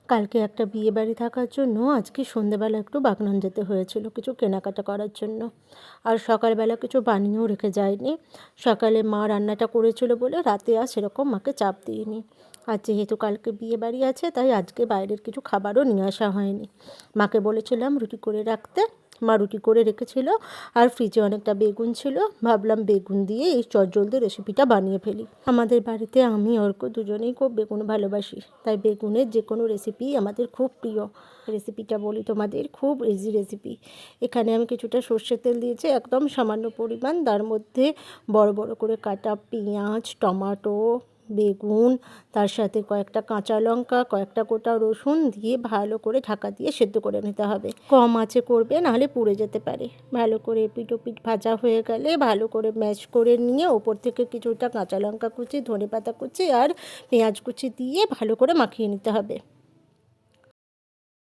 কালকে একটা বিয়েবাড়ি থাকার জন্য আজকে সন্ধেবেলা একটু বাগনান যেতে হয়েছিল কিছু কেনাকাটা করার জন্য। আর সকালবেলা কিছু বানিয়েও রেখে যায়নি। সকালে মা রান্নাটা করেছিল বলে রাতে আর সেরকম মাকে চাপ দিইনি। আর যেহেতু কালকে বিয়েবাড়ি আছে তাই আজকে বাইরের কিছু খাবারও নিয়ে আসা হয়নি। মাকে বলেছিলাম রুটি করে রাখতে, মা রুটি করে রেখেছিল। আর ফ্রিজে অনেকটা বেগুন ছিল, ভাবলাম বেগুন দিয়ে এই চটজলদি রেসিপিটা বানিয়ে ফেলি। আমাদের বাড়িতে আমি অর্ক দুজনেই খুব বেগুন ভালোবাসি, তাই বেগুনের যে কোনো রেসিপি আমাদের খুব প্রিয়। রেসিপিটা বলি তোমাদের, খুব ইজি রেসিপি। এখানে আমি কিছুটা সর্ষের তেল দিয়েছি একদম সামান্য পরিমাণ, তার মধ্যে বড় বড় করে কাটা পেঁয়াজ, টমেটো, বেগুন, তার সাথে কয়েকটা কাঁচা লঙ্কা, কয়েকটা গোটা রসুন দিয়ে ভালো করে ঢাকা দিয়ে সেদ্ধ করে নিতে হবে। কম আঁচে করবে, নাহলে পুড়ে যেতে পারে। ভালো করে এপিঠ ওপিঠ ভাজা হয়ে গেলে ভালো করে ম্যাশ করে নিয়ে ওপর থেকে কিছুটা কাঁচা লঙ্কা কুচি, ধনেপাতা কুচি আর পেঁয়াজ কুচি দিয়ে ভালো করে মাখিয়ে নিতে হবে।